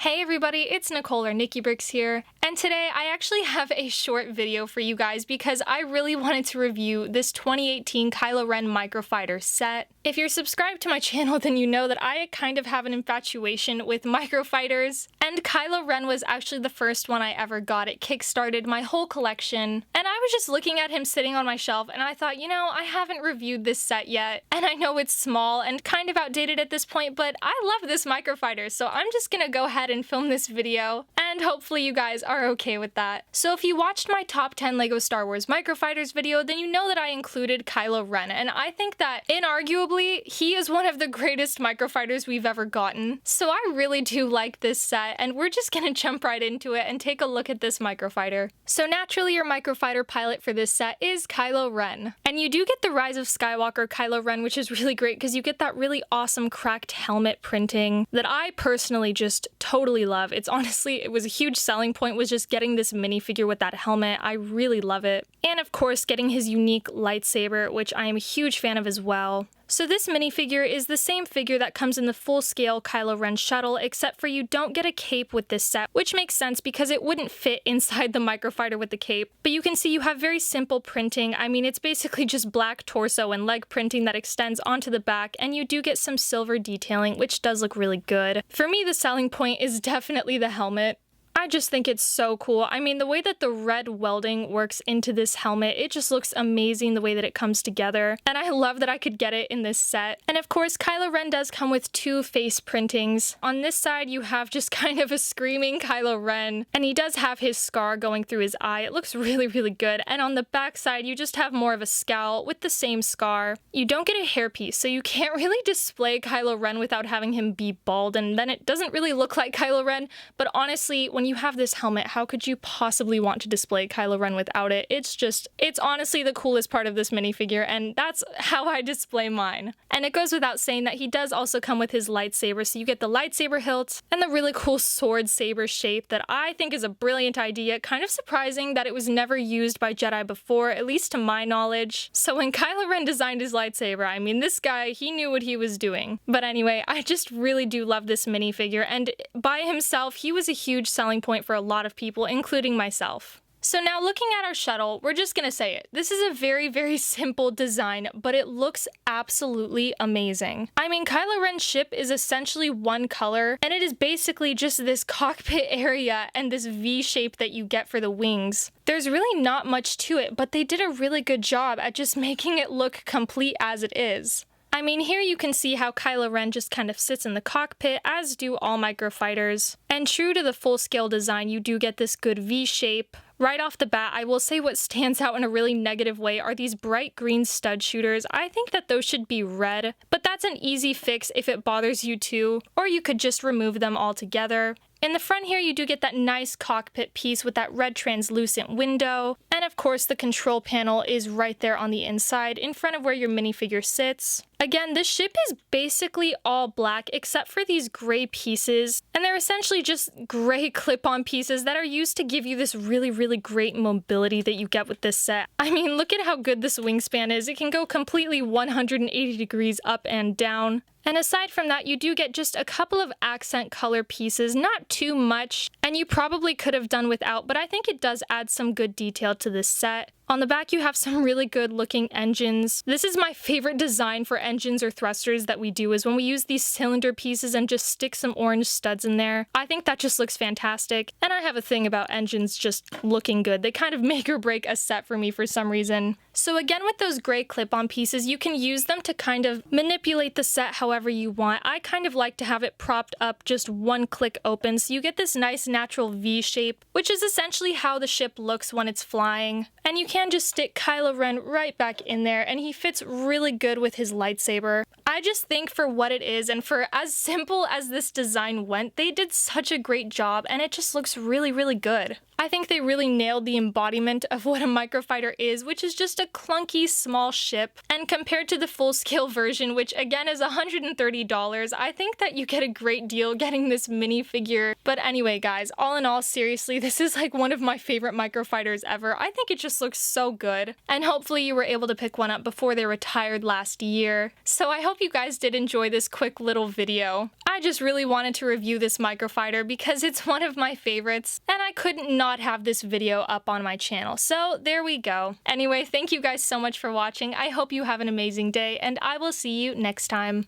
Hey everybody, it's Nicole or Nikki Bricks here, and today I actually have a short video for you guys because I really wanted to review this 2018 Kylo Ren Microfighter set. If you're subscribed to my channel, then you know that I kind of have an infatuation with microfighters, and Kylo Ren was actually the first one I ever got. It kickstarted my whole collection, and I was just looking at him sitting on my shelf, and I thought, you know, I haven't reviewed this set yet, and I know it's small and kind of outdated at this point, but I love this microfighter, so I'm just gonna go ahead and film this video, and hopefully you guys are okay with that. So if you watched my top 10 LEGO Star Wars Microfighters video, then you know that I included Kylo Ren, and I think that, inarguably, he is one of the greatest microfighters we've ever gotten. So I really do like this set, and we're just gonna jump right into it and take a look at this microfighter. So naturally, your microfighter pilot for this set is Kylo Ren. And you do get the Rise of Skywalker Kylo Ren, which is really great because you get that really awesome cracked helmet printing that I personally just totally love. It's honestly, it was a huge selling point was just getting this minifigure with that helmet. I really love it. And of course, getting his unique lightsaber, which I am a huge fan of as well. So this minifigure is the same figure that comes in the full-scale Kylo Ren Shuttle, except for you don't get a cape with this set, which makes sense because it wouldn't fit inside the microfighter with the cape. But you can see you have very simple printing. I mean, it's basically just black torso and leg printing that extends onto the back, and you do get some silver detailing, which does look really good. For me, the selling point is definitely the helmet. I just think it's so cool. I mean, the way that the red welding works into this helmet, it just looks amazing the way that it comes together. And I love that I could get it in this set. And of course, Kylo Ren does come with two face printings. On this side, you have just kind of a screaming Kylo Ren, and he does have his scar going through his eye. It looks really, really good. And on the back side, you just have more of a scowl with the same scar. You don't get a hairpiece, so you can't really display Kylo Ren without having him be bald, and then it doesn't really look like Kylo Ren. But honestly, when you have this helmet, how could you possibly want to display Kylo Ren without it? It's honestly the coolest part of this minifigure, and that's how I display mine. And it goes without saying that he does also come with his lightsaber, so you get the lightsaber hilt and the really cool sword saber shape that I think is a brilliant idea. Kind of surprising that it was never used by Jedi before, at least to my knowledge. So when Kylo Ren designed his lightsaber, I mean, this guy, he knew what he was doing. But anyway, I just really do love this minifigure, and by himself, he was a huge selling point for a lot of people, including myself. So now looking at our shuttle, we're just gonna say it. This is a very, very simple design, but it looks absolutely amazing. I mean, Kylo Ren's ship is essentially one color, and it is basically just this cockpit area and this V shape that you get for the wings. There's really not much to it, but they did a really good job at just making it look complete as it is. I mean, here you can see how Kylo Ren just kind of sits in the cockpit, as do all microfighters. And true to the full-scale design, you do get this good V shape. Right off the bat, I will say what stands out in a really negative way are these bright green stud shooters. I think that those should be red, but that's an easy fix if it bothers you too, or you could just remove them altogether. In the front here, you do get that nice cockpit piece with that red translucent window, and of course the control panel is right there on the inside, in front of where your minifigure sits. Again, this ship is basically all black except for these gray pieces, and they're essentially just gray clip-on pieces that are used to give you this really, really great mobility that you get with this set. I mean, look at how good this wingspan is. It can go completely 180 degrees up and down. And aside from that, you do get just a couple of accent color pieces, not too much, and you probably could have done without, but I think it does add some good detail to this set. On the back, you have some really good looking engines. This is my favorite design for engines or thrusters that we do, is when we use these cylinder pieces and just stick some orange studs in there. I think that just looks fantastic. And I have a thing about engines just looking good. They kind of make or break a set for me for some reason. So again, with those gray clip-on pieces, you can use them to kind of manipulate the set however you want. I kind of like to have it propped up just one click open, so you get this nice natural V shape, which is essentially how the ship looks when it's flying. And you can just stick Kylo Ren right back in there, and he fits really good with his lightsaber. I just think for what it is, and for as simple as this design went, they did such a great job, and it just looks really, really good. I think they really nailed the embodiment of what a microfighter is, which is just a clunky small ship. And compared to the full-scale version, which again is $130, I think that you get a great deal getting this minifigure. But anyway, guys, all in all, seriously, this is like one of my favorite microfighters ever. I think it just looks so good. And hopefully you were able to pick one up before they retired last year. So I hope you guys did enjoy this quick little video. I just really wanted to review this microfighter because it's one of my favorites, and I couldn't not have this video up on my channel. So there we go. Anyway, thank you guys so much for watching. I hope you have an amazing day, and I will see you next time.